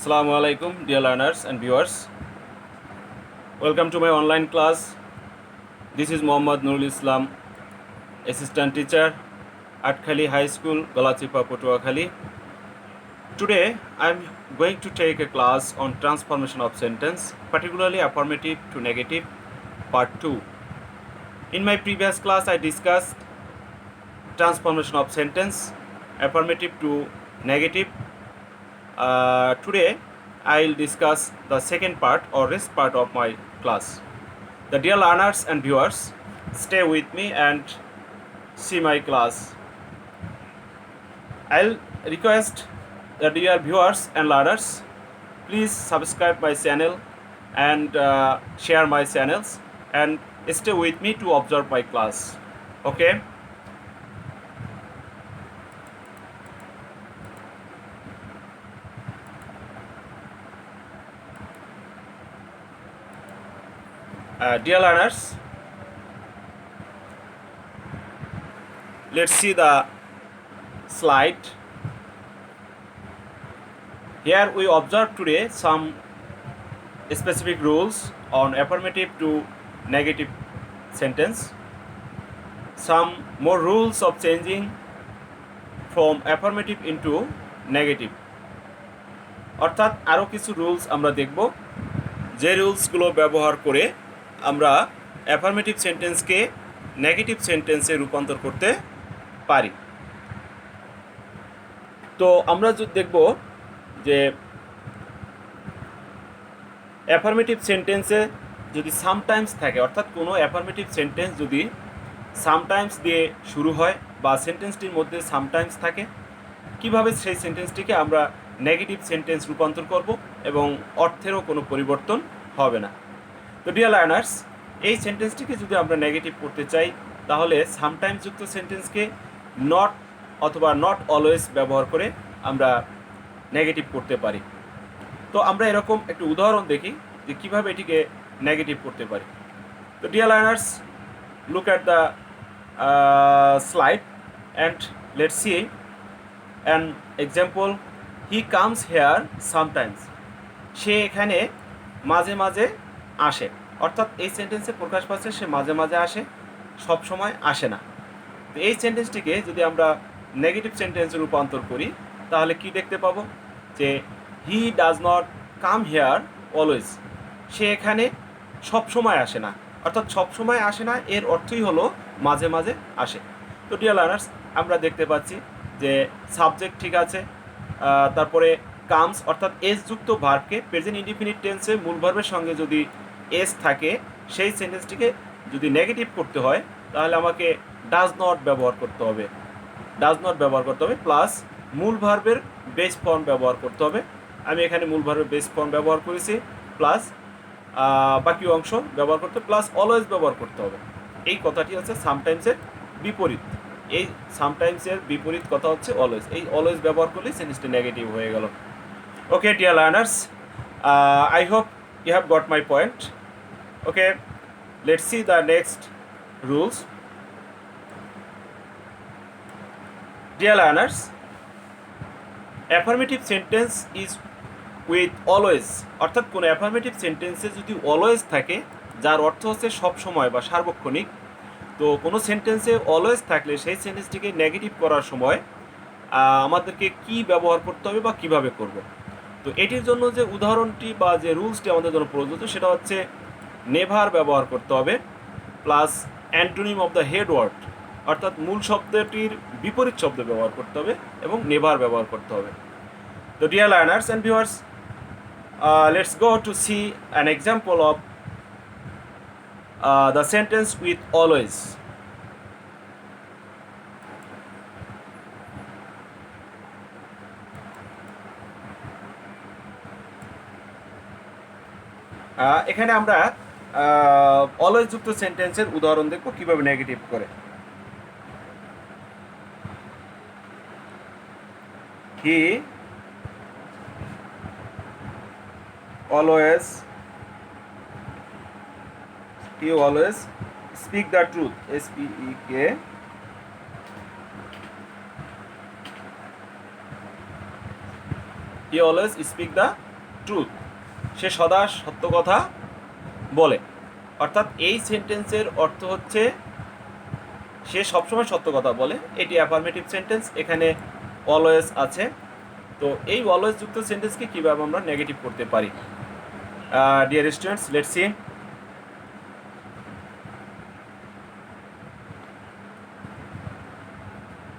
Assalamu alaikum, dear learners and viewers. Welcome to my online class. This is Muhammad Nurul Islam, assistant teacher at Khali High School, Galachipa, Patuakhali. Today, I'm going to take a class on transformation of sentence, particularly affirmative to negative, part 2. In my previous class, I discussed transformation of sentence, affirmative to negative. Today, I'll discuss the second part or rest part of my class. The dear learners and viewers, stay with me and see my class. I'll request the dear viewers and learners, please subscribe my channel and share my channels and stay with me to observe my class. Okay? Dear learners, let's see the slide. Here we observe today some specific rules on affirmative to negative sentence. Some more rules of changing from affirmative into negative. অর্থাৎ আরও কিছু rules আমরা দেখব যে রুলসগুলো ব্যবহার করে আমরা affirmative সেন্টেন্সকে negative সেন্টেন্সে রূপান্তর করতে পারি। তো আমরা যদি দেখব যে অ্যাফার্মেটিভ সেন্টেন্সে যদি সামটাইমস থাকে, অর্থাৎ কোনো অ্যাফার্মেটিভ সেন্টেন্স যদি সামটাইমস দিয়ে শুরু হয় বা সেন্টেন্সটির মধ্যে সামটাইমস থাকে, কিভাবে সেই সেন্টেন্সটিকে আমরা নেগেটিভ সেন্টেন্স রূপান্তর করব এবং অর্থেরও কোনো পরিবর্তন হবে না। তো ডিয়ার লার্নার্স, এই সেন্টেন্সটিকে যদি আমরা নেগেটিভ করতে চাই তাহলে সামটাইমস যুক্ত সেন্টেন্সকে নট অথবা নট অলওয়েজ ব্যবহার করে আমরা নেগেটিভ করতে পারি। তো আমরা এরকম একটু উদাহরণ দেখি যে কীভাবে এটিকে নেগেটিভ করতে পারি। তো dear learners, look at the slide and let's see an example. He comes here sometimes. সে এখানে মাঝে মাঝে আসে, অর্থাৎ এই সেন্টেন্সে প্রকাশ পাচ্ছে সে মাঝে মাঝে আসে, সব সময় আসে না। তো এই সেন্টেন্সটিকে যদি আমরা নেগেটিভ সেন্টেন্সে রূপান্তর করি তাহলে কি দেখতে পাবো যে he does not come here always. সে এখানে সব সময় আসে না, অর্থাৎ সব সময় আসে না এর অর্থই হলো মাঝে মাঝে আসে। তো ডিয়ার লার্নার্স, আমরা দেখতে পাচ্ছি যে সাবজেক্ট ঠিক আছে, তারপরে কামস অর্থাৎ এস যুক্ত ভার্বকে প্রেজেন্ট ইনডিফিনিট টেন্সে মূল ভার্বের সঙ্গে যদি এস থাকে সেই সেন্টেন্সটিকে যদি নেগেটিভ করতে হয় তাহলে আমাকে ডাজ নট ব্যবহার করতে হবে, ডাজ নট ব্যবহার করতে হবে প্লাস মূল ভার্বের বেস ফর্ম ব্যবহার করতে হবে। আমি এখানে মূল ভার্বের বেস ফর্ম ব্যবহার করেছি, প্লাস বাকি অংশ ব্যবহার করতে প্লাস অলওয়েজ ব্যবহার করতে হবে। এই কথাটি হচ্ছে সামটাইমসের বিপরীত। এই সামটাইমসের বিপরীত কথা হচ্ছে অলওয়েজ। এই অলওয়েজ ব্যবহার করলে সেন্টেন্সটি নেগেটিভ হয়ে গেল। Okay dear learners, I hope you have got my point. Okay, let's see the next rules. Dear learners, affirmative sentence is with always, অর্থাৎ কোনো অ্যাফার্মেটিভ সেন্টেন্সে যদি অলওয়েজ থাকে যার অর্থ হচ্ছে সব সময় বা সার্বক্ষণিক, তো কোনো সেন্টেন্সে অলওয়েজ থাকলে সেই সেন্টেন্সটিকে নেগেটিভ করার সময় আমাদেরকে কি ব্যবহার করতে হবে বা কিভাবে করব। তো এটির জন্য যে উদাহরণটি বা যে রুলসটি আমাদের জন্য প্রযোজ্য সেটা হচ্ছে নেভার ব্যবহার করতে হবে plus antonym of the head word, অর্থাৎ মূল শব্দটির বিপরীত শব্দ ব্যবহার করতে হবে এবং নেভার ব্যবহার করতে হবে। তো dear learners and viewers, let's go to see an example of the sentence with always. এখানে আমরা অলওয়েজ যুক্ত সেন্টেন্সের উদাহরণ দেখব কিভাবে নেগেটিভ করে। He always speak the truth, SPEK, he always speak the truth, সে সদা সত্য কথা বলে। অর্থাৎ এই সেন্টেন্সের অর্থ হচ্ছে সে সবসময় সত্য কথা বলে, এটি অ্যাফার্মেটিভ সেন্টেন্স। এখানে অলওয়েজ আছে। তো এই অলওয়েজ যুক্ত সেন্টেন্সকে কীভাবে আমরা নেগেটিভ করতে পারি? Dear students, let's see.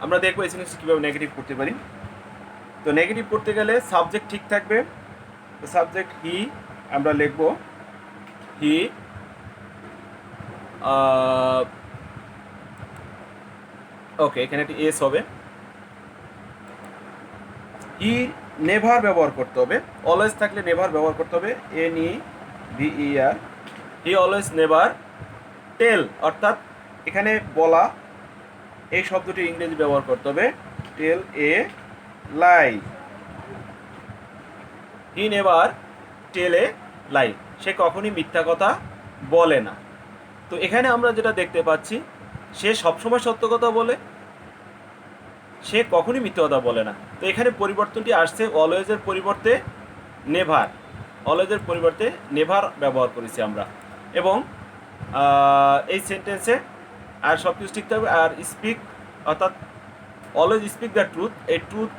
আমরা দেখবো এই সেন্টেন্স কীভাবে নেগেটিভ করতে পারি। তো নেগেটিভ করতে গেলে সাবজেক্ট ঠিক থাকবে। তো সাবজেক্ট হি আমরা লিখব হি, ওকে, এখানে একটি এস হবে। হি নেভার ব্যবহার করতে হবে, অলওয়েজ থাকলে নেভার ব্যবহার করতে হবে, NEVER। He always never tell, অর্থাৎ এখানে বলা এই শব্দটি ইংরেজি ব্যবহার করতে হবে, টেল এ লাই। হি নেভার টেল এ লাই, সে কখনই মিথ্যা কথা বলে না। তো এখানে আমরা যেটা দেখতে পাচ্ছি, সে সবসময় সত্য কথা বলে, সে কখনই মিথ্যা কথা বলে না। তো এখানে পরিবর্তনটি আসছে অলওয়েজের পরিবর্তে নেভার, অলওয়েজের পরিবর্তে নেভার ব্যবহার করেছি আমরা। এবং এই সেন্টেন্সে আর সব কিছু ঠিক থাকবে। আর স্পিক, অর্থাৎ অলওয়েজ স্পিক দ্য ট্রুথ, এই ট্রুথ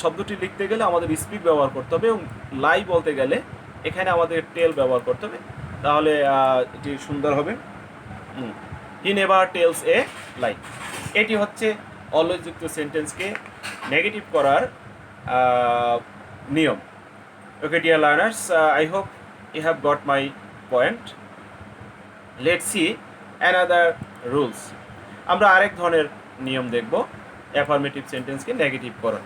শব্দটি লিখতে গেলে আমাদের স্পিক ব্যবহার করতে হবে, এবং লাই বলতে গেলে এখানে আমাদের টেল ব্যবহার করতে হবে, তাহলে এটি সুন্দর হবে। He never tells a lie. এটি হচ্ছে অলওয়েজ যুক্ত সেন্টেন্সকে নেগেটিভ করার নিয়ম। Okay dear learners, I hope you have got my point. Let's see another rules. আমরা আরেক ধরনের নিয়ম দেখব অ্যাফার্মেটিভ সেন্টেন্সকে নেগেটিভ করার।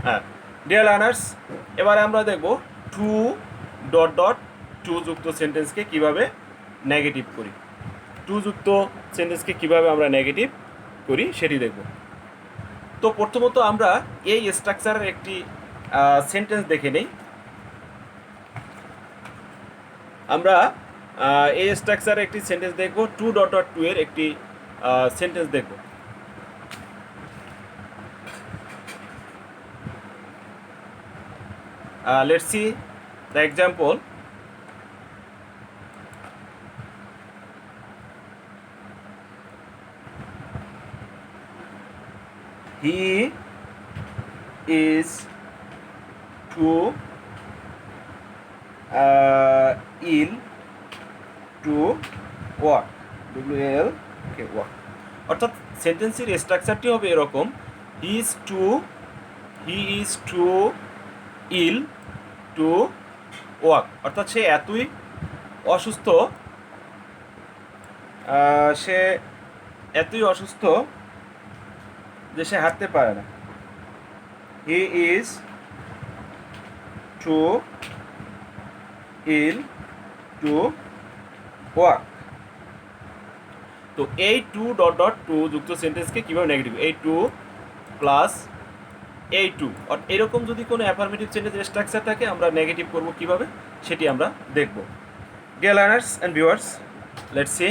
হ্যাঁ ডিয়ার লার্নার্স, এবারে আমরা দেখব টু ডট ডট টু যুক্ত সেন্টেন্সকে কিভাবে নেগেটিভ করি। টু যুক্ত সেন্টেন্সকে কিভাবে আমরা নেগেটিভ করি সেটি দেখব। তো প্রথমত আমরা এই স্ট্রাকচারের একটি সেন্টেন্স দেখে নেই। আমরা এই স্ট্রাকচারে একটি সেন্টেন্স দেখব, টু ডট ডট টু এর একটি সেন্টেন্স দেখব। Let's see the example. He is too ill to walk. WL okay, walk. অর্থাৎ সেন্টেন্সের স্ট্রাকচারটি হবে এরকম, he is too ill to walk. অর্থাৎ সে এতই অসুস্থ, যে সে হাঁটতে পারে না। He is too ill to walk. তো এই টু ডট ডট টু যুক্ত সেন্টেন্সকে কীভাবে নেগেটিভ, এই টু প্লাস এই টু, আর এরকম যদি কোনো অ্যাফার্মেটিভ সেন্টেন্সের স্ট্রাকচার থাকে আমরা নেগেটিভ করব কীভাবে সেটি আমরা দেখব। Dear learners and viewers, let's see.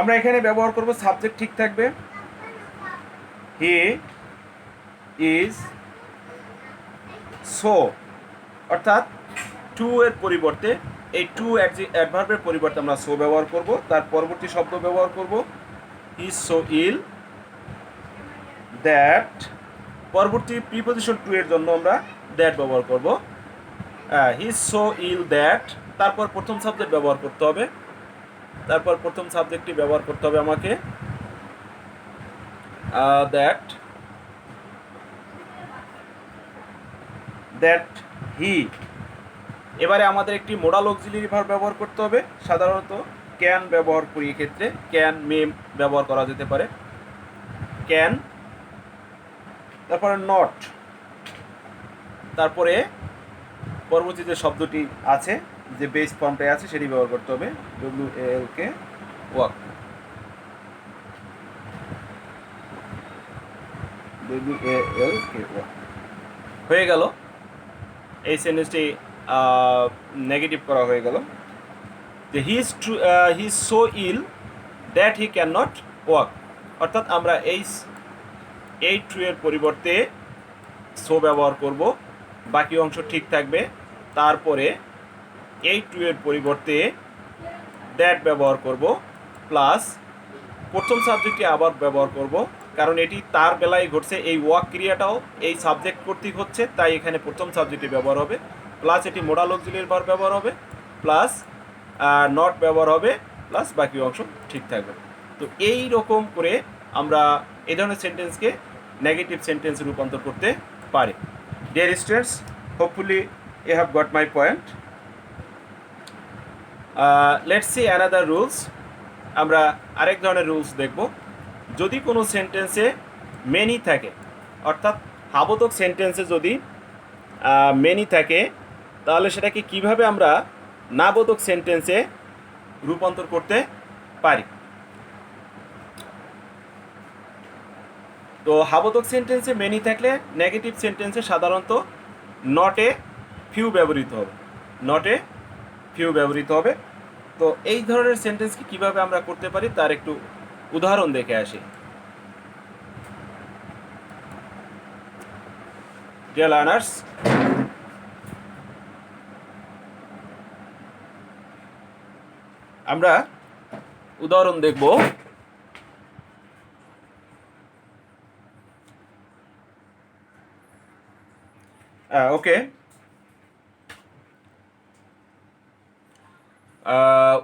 আমরা এখানে ব্যবহার করব সাবজেক্ট ঠিক থাকবে, হি ইজ সো, অর্থাৎ টু এর পরিবর্তে এই টু অ্যাডভার্বের পরিবর্তে আমরা সো ব্যবহার করব। তার পরবর্তী শব্দ ব্যবহার করব he is so ill that, পরবর্তী প্রিপোজিশন টু এর জন্য আমরা দ্যাট ব্যবহার করব, he is so ill that. তারপর প্রথম সাবজেক্ট ব্যবহার করতে হবে, তারপর প্রথম সাবজেক্টটি ব্যবহার করতে হবে আমাকে, দ্যাট হি। এবারে আমাদের একটি মোডাল অক্সিলিয়ারি ভার্ব ব্যবহার করতে হবে। সাধারণত ক্যান ব্যবহার করি, এক্ষেত্রে ক্যান, মে ব্যবহার করা যেতে পারে, ক্যান। তারপরে নট, তারপরে পরবর্তী যে শব্দটি আছে, যে বেস ফর্মটাই আছে সেটি ব্যবহার করতে হবে, WALK ওয়াক, WALK ওয়াক। হয়ে গেল, এই সেন্টেন্সটি নেগেটিভ করা হয়ে গেল। যে he is so ill that he can not walk, অর্থাৎ আমরা এই ট্রু এর পরিবর্তে সো ব্যবহার করব, বাকি অংশ ঠিক থাকবে। তারপরে এই ট্রু এর পরিবর্তে দ্যাট ব্যবহার করব, প্লাস প্রথম সাবজেক্টটি আবার ব্যবহার করব, কারণ এটি তার বেলায় ঘটছে। এই ওয়াক ক্রিয়াটাও এই সাবজেক্ট কর্তৃক হচ্ছে, তাই এখানে প্রথম সাবজেক্টটি ব্যবহার হবে, প্লাস এটি মোডাল অক্সিলিয়ারি ভার্ব ব্যবহার হবে, প্লাস নট ব্যবহার হবে, প্লাস বাকি অংশ ঠিক থাকবে। তো এই রকম করে আমরা এই ধরনের সেন্টেন্সকে নেগেটিভ সেন্টেন্সে রূপান্তর করতে পারি। Dear students, hopefully you have got my point. Let's see another rules. আমরা আরেক ধরনের রুলস দেখব। যদি কোনো সেন্টেন্সে মেনি থাকে, অর্থাৎ হাবোধক সেন্টেন্সে যদি মেনি থাকে, তাহলে সেটাকে কিভাবে আমরা নাবোধক সেন্টেন্সে রূপান্তর করতে পারি। তো হাবোধক সেন্টেন্সে মেনি থাকলে নেগেটিভ সেন্টেন্সে সাধারণত নট এ ফিউ ব্যবহৃত হবে, নট এ ফিউ ব্যবহৃত হবে। তো এই ধরনের সেন্টেন্সকে কিভাবে আমরা করতে পারি তার একটু উদাহরণ দেখে আসি। ডিয়ার লার্নার্স, আমরা উদাহরণ দেখব। ওকে,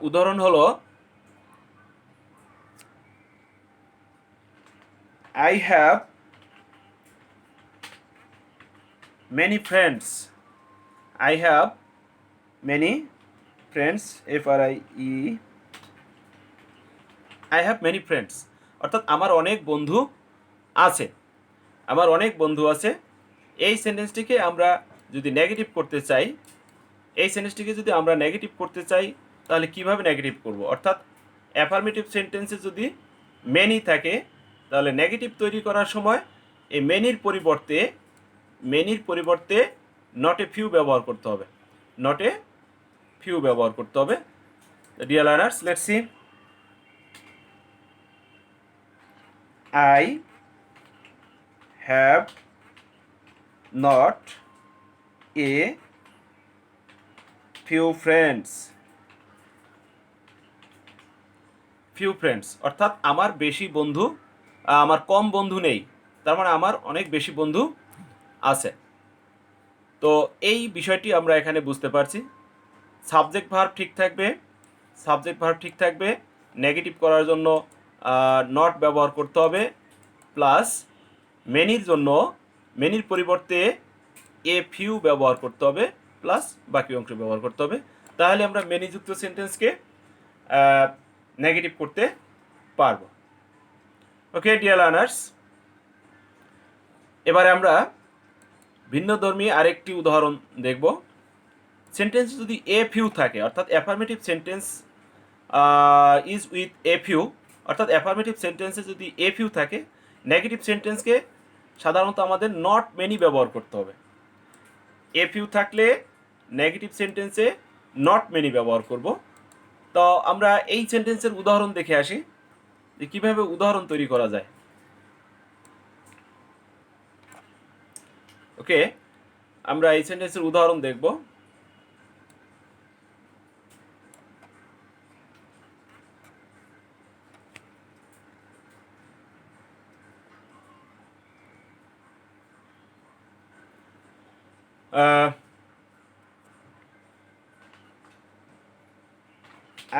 উদাহরণ হলো I have many friends. I have many friends. F-R-I-E. I have many friends. অর্থাৎ আমার অনেক বন্ধু আছে, আমার অনেক বন্ধু আছে। এই সেন্টেন্সটিকে আমরা যদি নেগেটিভ করতে চাই, এই সেন্টেন্সটিকে যদি আমরা নেগেটিভ করতে চাই, তাহলে কিভাবে নেগেটিভ করব? অর্থাৎ অ্যাফার্মেটিভ সেন্টেন্সে যদি মেনি থাকে, তাহলে নেগেটিভ তৈরি করার সময় এই মেনির পরিবর্তে নট এ ফিউ ব্যবহার করতে হবে, নট এ ফিউ ব্যবহার করতে হবে। Dear learners, let's see. I have not a few friends. few friends অর্থাৎ আমার বেশি বন্ধু, আমার কম বন্ধু নেই, তার মানে আমার অনেক বেশি বন্ধু আছে। তো এই বিষয়টি আমরা এখানে বুঝতে পারছি। সাবজেক্ট ভার্ব ঠিক থাকবে, নেগেটিভ করার জন্য নট ব্যবহার করতে হবে, প্লাস মেনির পরিবর্তে এ ফিউ ব্যবহার করতে হবে, প্লাস বাকি অংশ ব্যবহার করতে হবে। তাহলে আমরা মেনিযুক্ত সেন্টেন্সকে নেগেটিভ করতে পারবো। ওকে ডিয়ার লার্নার্স, এবারে আমরা ভিন্নধর্মী আরেকটি উদাহরণ দেখব। সেন্টেন্স যদি এ ফিউ থাকে, অর্থাৎ affirmative sentence is with a few, অর্থাৎ অ্যাফার্মেটিভ সেন্টেন্সে যদি এ ফিউ থাকে, নেগেটিভ সেন্টেন্সকে সাধারণত আমাদের নট মেনি ব্যবহার করতে হবে। এ ফিউ থাকলে নেগেটিভ সেন্টেন্সে নট মেনি ব্যবহার করব। তো আমরা এই সেন্টেন্সের উদাহরণ দেখে আসি যে কীভাবে উদাহরণ তৈরি করা যায়। ওকে, আমরা এই সেন্টেন্সের উদাহরণ দেখব।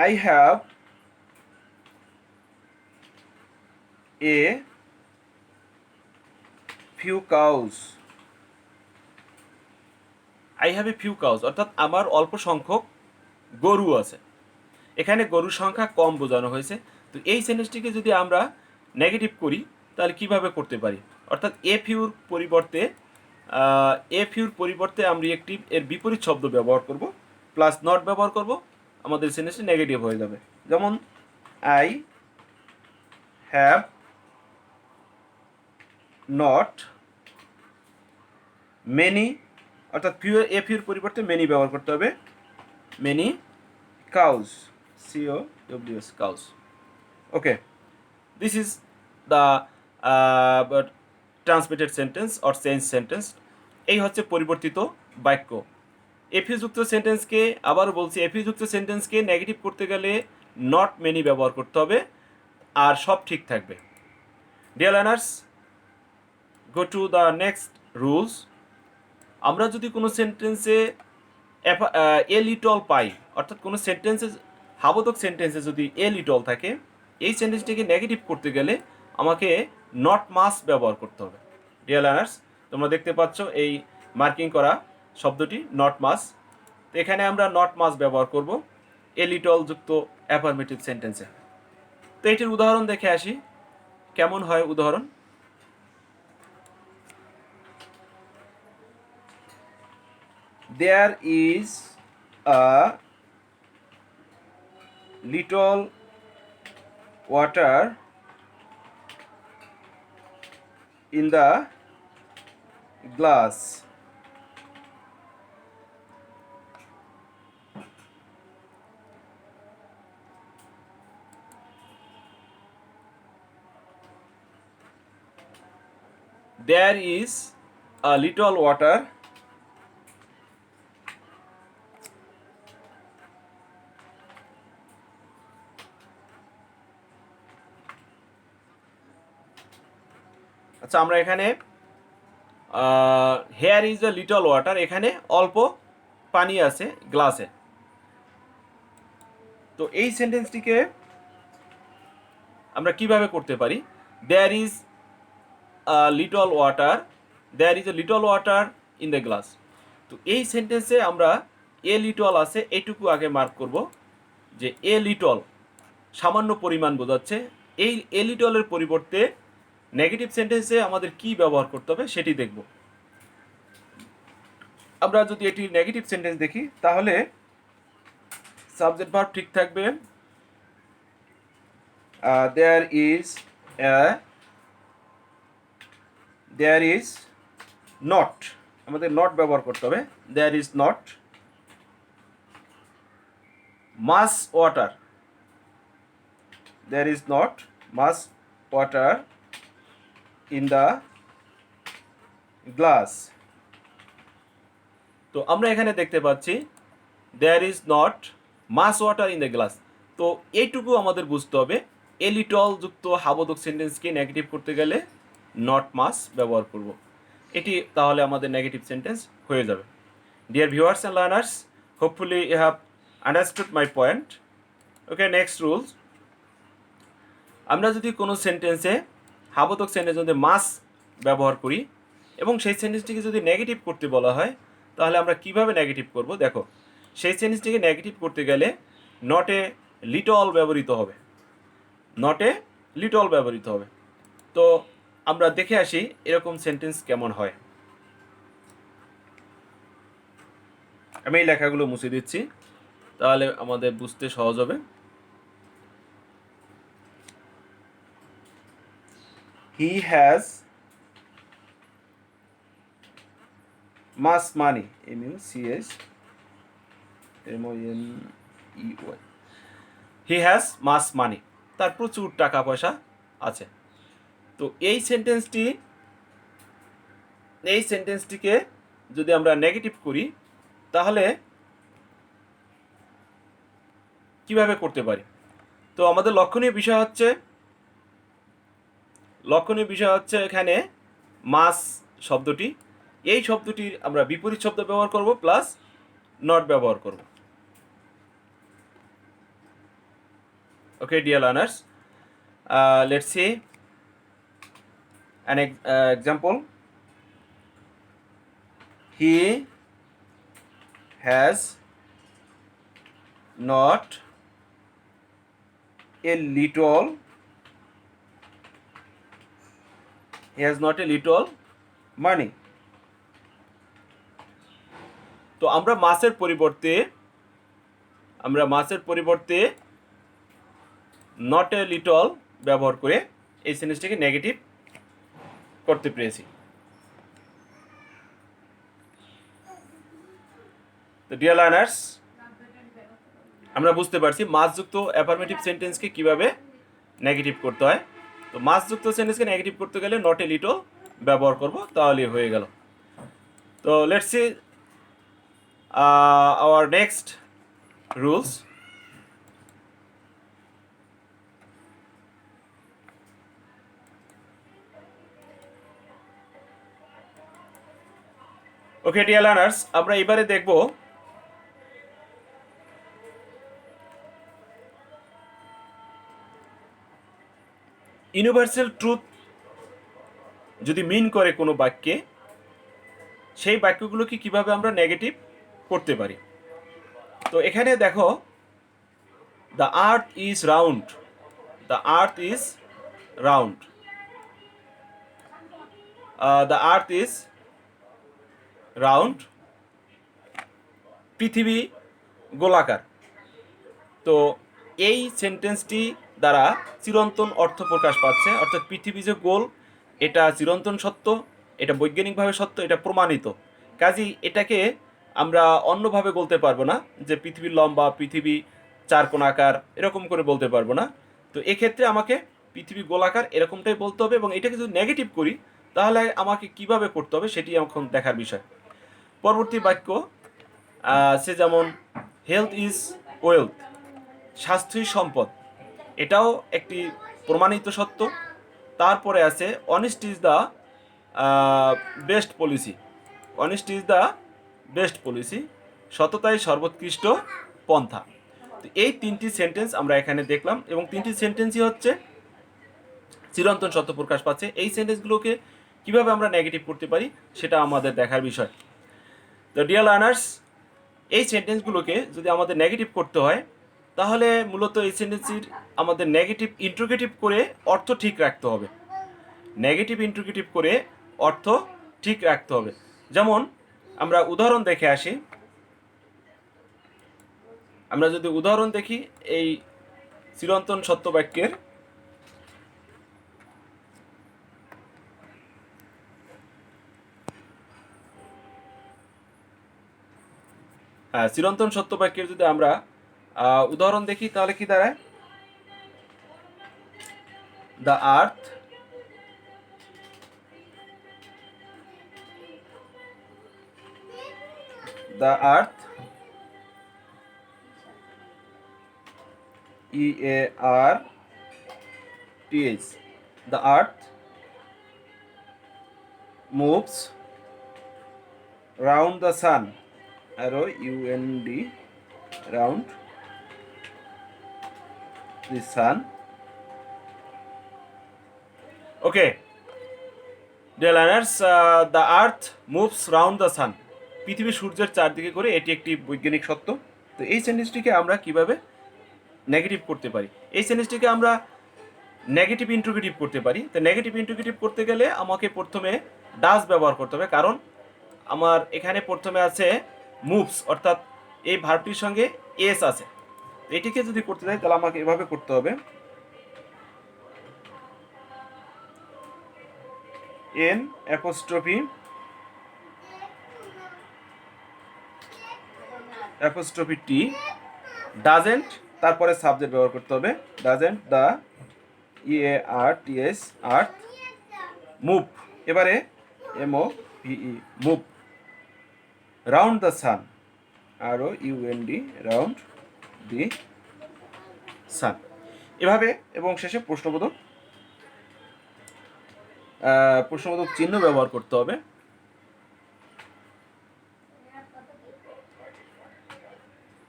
I have a few cows. I have a few cows অর্থাৎ আমার অল্প সংখ্যক গরু আছে। এখানে গরুর সংখ্যা কম বোঝানো হয়েছে। তো এই সেন্টেন্সটিকে যদি আমরা নেগেটিভ করি তাহলে কিভাবে করতে পারি? অর্থাৎ এ ফিউর পরিবর্তে আমরা একটি এর বিপরীত শব্দ ব্যবহার করব, প্লাস নট ব্যবহার করব, আমাদের সেন্টেন্সটি নেগেটিভ হয়ে যাবে। যেমন আই হ্যাভ নট মেনি, অর্থাৎ এ ফিউর পরিবর্তে মেনি ব্যবহার করতে হবে, many cows, COWS cows. Okay, this is the transmitted sentence or change sentence. এই হচ্ছে পরিবর্তিত বাক্য। এফিযুক্ত সেন্টেন্সকে, আবারও বলছি, এফিযুক্ত সেন্টেন্সকে নেগেটিভ করতে গেলে নট মেনি ব্যবহার করতে হবে, আর সব ঠিক থাকবে। Dear learners, go to the next rules. আমরা যদি কোনো সেন্টেন্সে এ লিটল পাই, অর্থাৎ কোনো সেন্টেন্সে, হাবোধক সেন্টেন্সে যদি এ লিটল থাকে, এই সেন্টেন্সটিকে নেগেটিভ করতে গেলে আমাকে নট মাস ব্যবহার করতে হবে। ডিয়ার লার্নার্স, তোমরা দেখতে পাচ্ছ এই মার্কিং করা শব্দটি নট মাস। তো এখানে আমরা নট মাস ব্যবহার করব এ লিটল যুক্ত অ্যাফার্মেটিভ সেন্টেন্সে। তো এটির উদাহরণ দেখে আসি কেমন হয় উদাহরণ। There is a little water in the glass. There is a little water আচ্ছা, আমরা এখানে hair is a little water, এখানে অল্প পানি আছে গ্লাসে। তো এই সেন্টেন্সটিকে আমরা কিভাবে করতে পারি? There is little water, there is a little water in the glass. তো এই সেন্টেন্সে আমরা এ লিটল আছে এইটুকু আগে মার্ক করব, যে এ লিটল সামান্য পরিমাণ বোঝাচ্ছে। এই এ লিটলের পরিবর্তে নেগেটিভ সেন্টেন্সে আমাদের কি ব্যবহার করতে হবে সেটি দেখব। আমরা যদি এটি নেগেটিভ সেন্টেন্স দেখি, তাহলে সাবজেক্ট ভার্ব ঠিক থাকবে, দেয়ার ইজ নট, আমাদের নট ব্যবহার করতে হবে। There is not much water, there is not much water in the glass. তো আমরা এখানে দেখতে পাচ্ছি there is not much water in the glass. তো এইটুকু আমাদের বুঝতে হবে, এ লিটল যুক্ত হাবোধক সেন্টেন্সকে নেগেটিভ করতে গেলে নট মাস ব্যবহার করব। এটি তাহলে আমাদের নেগেটিভ সেন্টেন্স হয়ে যাবে। Dear viewers and learners, hopefully you have understood my point. Okay, next rules. আমরা যদি কোনো সেন্টেন্সে, হাবোধক সেন্টেন্স যদি মাস ব্যবহার করি এবং সেই সেন্টেন্সটিকে যদি নেগেটিভ করতে বলা হয়, তাহলে আমরা কিভাবে নেগেটিভ করব? দেখো, সেই সেন্টেন্সটিকে নেগেটিভ করতে গেলে নট এ লিটল ব্যবহৃত হবে, নট এ লিটল ব্যবহৃত হবে। তো আমরা দেখে আসি এরকম সেন্টেন্স কেমন হয়। আমি এই লেখাগুলো মুছে দিচ্ছি, তাহলে আমাদের বুঝতে সহজ হবে। He has much money, MUCH MONEY, he has much money, তার প্রচুর টাকা পয়সা আছে। তো এই সেন্টেন্সটিকে যদি আমরা নেগেটিভ করি, তাহলে কিভাবে করতে পারি? তো আমাদের লক্ষণীয় বিষয় হচ্ছে এখানে মাস শব্দটি, এই শব্দটির আমরা বিপরীত শব্দ ব্যবহার করব প্লাস নট ব্যবহার করব। ওকে dear learners, let's see an example. He has not a little money. তো আমরা মাসের পরিবর্তে নট এ লিটল ব্যবহার করে এই সেন্টেন্সটিকে নেগেটিভ করতে পেরেছি। তো ডিয়ার লার্নার্স, আমরা বুঝতে পারছি মাসযুক্ত অ্যাফার্মেটিভ সেন্টেন্সকে কিভাবে নেগেটিভ করতে হয়। তো মাসযুক্ত সেন্টেন্সকে নেগেটিভ করতে গেলে নট এ লিটল ব্যবহার করব, তাহলে হয়ে গেল। তো let's see our next rules. Okay dear learners, আমরা এবারে দেখব ইউনিভার্সাল ট্রুথ যদি মিন করে কোনো বাক্যে, সেই বাক্যগুলোকে কিভাবে আমরা নেগেটিভ করতে পারি। তো এখানে দেখো, the earth is round, the earth is round, the earth is round, পৃথিবী গোলাকার। তো এই সেন্টেন্সটি দ্বারা চিরন্তন অর্থ প্রকাশ পাচ্ছে, অর্থাৎ পৃথিবী যে গোল এটা চিরন্তন সত্য, এটা বৈজ্ঞানিকভাবে সত্য, এটা প্রমাণিত। কাজেই এটাকে আমরা অন্যভাবে বলতে পারবো না যে পৃথিবীর লম্বা, পৃথিবী চারকোণাকার, এরকম করে বলতে পারবো না। তো এক্ষেত্রে আমাকে পৃথিবী গোলাকার এরকমটাই বলতে হবে, এবং এটাকে যদি নেগেটিভ করি তাহলে আমাকে কিভাবে করতে হবে সেটি এখন দেখার বিষয়। পরবর্তী বাক্য সে যেমন হেলথ ইজ ওয়েলথ, স্বাস্থ্যই সম্পদ, এটাও একটি প্রমাণিত সত্য। তারপরে আছে honest is the best policy, honest is the best policy, সততাই সর্বোৎকৃষ্ট পন্থা। তো এই তিনটি সেন্টেন্স আমরা এখানে দেখলাম, এবং তিনটি সেন্টেন্সই হচ্ছে চিরন্তন সত্য প্রকাশ পাচ্ছে। এই সেন্টেন্সগুলোকে কিভাবে আমরা নেগেটিভ করতে পারি সেটা আমাদের দেখার বিষয়। তো ডিয়ার লার্নার্স, এই সেন্টেন্সগুলোকে যদি আমাদের নেগেটিভ করতে হয় তাহলে মূলত এই সেন্টেন্সের আমাদের নেগেটিভ ইন্ট্রোগেটিভ করে অর্থ ঠিক রাখতে হবে, নেগেটিভ ইন্ট্রোগেটিভ করে অর্থ ঠিক রাখতে হবে। যেমন আমরা উদাহরণ দেখে আসি, আমরা যদি উদাহরণ দেখি এই চিরন্তন সত্য বাক্যের, চিরন্তন সত্য বাক্যের যদি আমরা উদাহরণ দেখি তাহলে কি দাঁড়ায়, the earth the earth, EARTH, the earth moves round the sun, ROUND, round the sun. Okay, dear learners, the earth moves round the sun, পৃথিবী সূর্যের চারদিকে করে, এটি একটি বৈজ্ঞানিক সত্য। তো এই সেন্টেন্সটিকে আমরা কিভাবে নেগেটিভ করতে পারি, এই সেন্টেন্সটিকে আমরা নেগেটিভ ইন্ট্রোগেটিভ করতে পারি। তো নেগেটিভ ইন্ট্রোগেটিভ করতে গেলে আমাকে প্রথমে ডাজ ব্যবহার করতে হবে, কারণ আমার এখানে প্রথমে আছে মুভস, অর্থাৎ এই ভার্বটির সঙ্গে এস আছে। এটিকে যদি করতে চাই তাহলে আমাকে এভাবে করতে হবে, এন অ্যাপোস্ট্রফি টি, ডাজেন্ট, তারপরে সাবজেক্ট ব্যবহার করতে হবে, doesn't the EARTH earth move, এবারে MOVE move round the sun, ROUND round the sun, এভাবে। এবং শেষে প্রশ্নবোধক চিহ্ন ব্যবহার করতে হবে।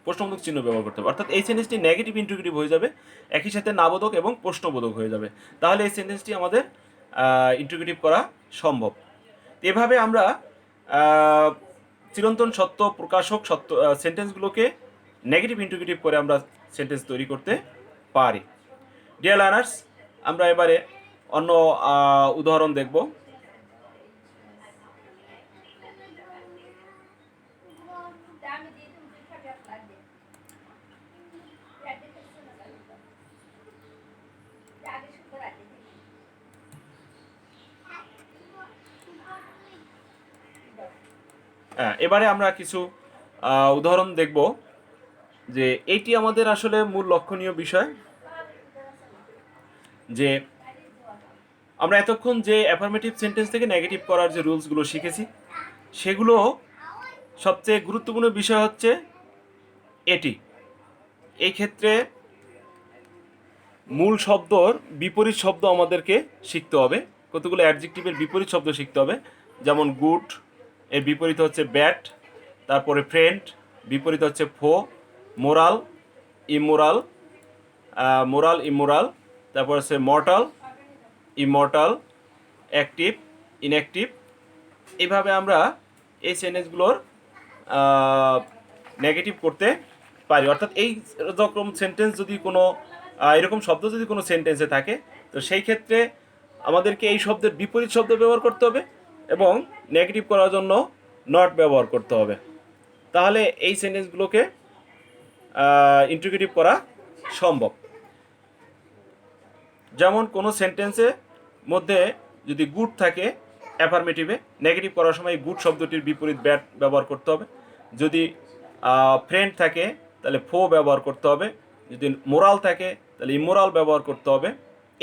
প্রশ্নবোধক চিহ্ন ব্যবহার করতে হবে, অর্থাৎ এই সেন্টেন্সটি নেগেটিভ ইন্ট্রোগেটিভ হয়ে যাবে, একই সাথে নাবোধক এবং প্রশ্নবোধক হয়ে যাবে, তাহলে এই সেন্টেন্সটি আমাদের ইন্ট্রোগেটিভ করা সম্ভব। এভাবে আমরা চিরন্তন সত্য প্রকাশক সত্য সেন্টেন্সগুলোকে নেগেটিভ ইন্ট্রোগেটিভ করে আমরা সেন্টেন্স তৈরি করতে পারি। ডিয়ার লার্নার্স, আমরা এবারে অন্য উদাহরণ দেখব। এবারে আমরা কিছু উদাহরণ দেখব যে এইটি আমাদের আসলে মূল লক্ষণীয় বিষয়। যে আমরা এতক্ষণ যে অ্যাফার্মেটিভ সেন্টেন্স থেকে নেগেটিভ করার যে রুলসগুলো শিখেছি, সেগুলো সবচেয়ে গুরুত্বপূর্ণ বিষয় হচ্ছে এটি। এই ক্ষেত্রে মূল শব্দর বিপরীত শব্দ আমাদেরকে শিখতে হবে, কতগুলো অ্যাডজেক্টিভের বিপরীত শব্দ শিখতে হবে। যেমন গুড এর বিপরীত হচ্ছে ব্যাড, তারপরে ফ্রেন্ড বিপরীত হচ্ছে ফো, মোরাল ইমোরাল, মোরাল ইমোরাল, তারপর হচ্ছে মর্টাল ইমর্টাল, অ্যাক্টিভ ইনঅ্যাক্টিভ। এইভাবে আমরা এই সেন্টেন্সগুলোর নেগেটিভ করতে পারি। অর্থাৎ এই রকম সেন্টেন্স যদি কোনো এরকম শব্দ যদি কোনো সেন্টেন্সে থাকে, তো সেই ক্ষেত্রে আমাদেরকে এই শব্দের বিপরীত শব্দ ব্যবহার করতে হবে এবং নেগেটিভ করার জন্য নট ব্যবহার করতে হবে। তাহলে এই সেন্টেন্সগুলোকে ইন্টিগ্রেটিভ করা সম্ভব। যেমন কোনো সেন্টেন্সের মধ্যে যদি গুড থাকে অ্যাফার্মেটিভে, নেগেটিভ করার সময় গুড শব্দটির বিপরীত ব্যাড ব্যবহার করতে হবে। যদি ফ্রেন্ড থাকে তাহলে ফো ব্যবহার করতে হবে। যদি মোরাল থাকে তাহলে ইমোরাল ব্যবহার করতে হবে।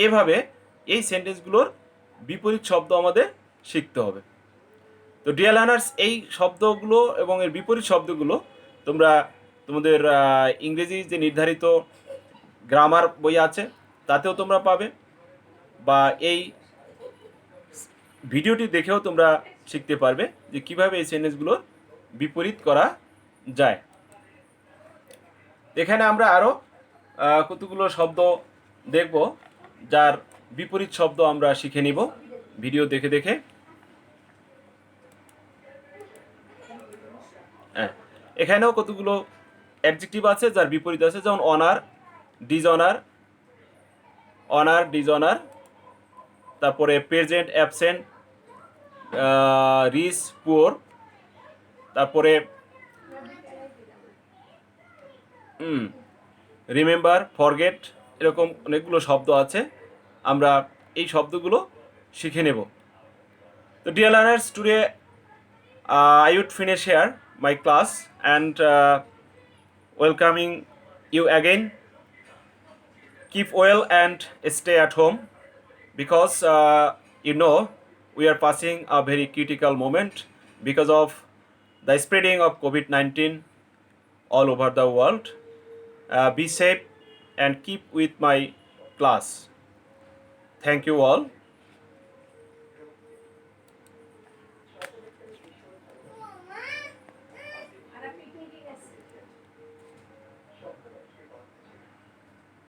এভাবে এই সেন্টেন্সগুলোর বিপরীত শব্দ আমাদের শিখতে হবে। তো ডিয়ার লার্নার্স, এই শব্দগুলো এবং এর বিপরীত শব্দগুলো তোমরা তোমাদের ইংরেজি যে নির্ধারিত গ্রামার বই আছে তাতেও তোমরা পাবে, বা এই ভিডিওটি দেখেও তোমরা শিখতে পারবে যে কিভাবে এই সেন্টেন্সগুলোর বিপরীত করা যায়। এখানে আমরা আরও কতগুলো শব্দ দেখব যার বিপরীত শব্দ আমরা শিখে নিব ভিডিও দেখে দেখে। হ্যাঁ, এখানেও কতগুলো অ্যাডজেক্টিভ আছে যার বিপরীত আছে, যেমন অনার ডিজঅনার, অনার ডিজঅনার, তারপরে প্রেজেন্ট অ্যাবসেন্ট, রিচ পুয়ার, তারপরে রিমেম্বার ফরগেট, এরকম অনেকগুলো শব্দ আছে, আমরা এই শব্দগুলো শিখে নেব। তো dear learners, today I would finish here my class and welcoming you again. Keep well and stay at home because we are passing a very critical moment because of the spreading of COVID-19 all over the world. Be safe and keep with my class. Thank you all.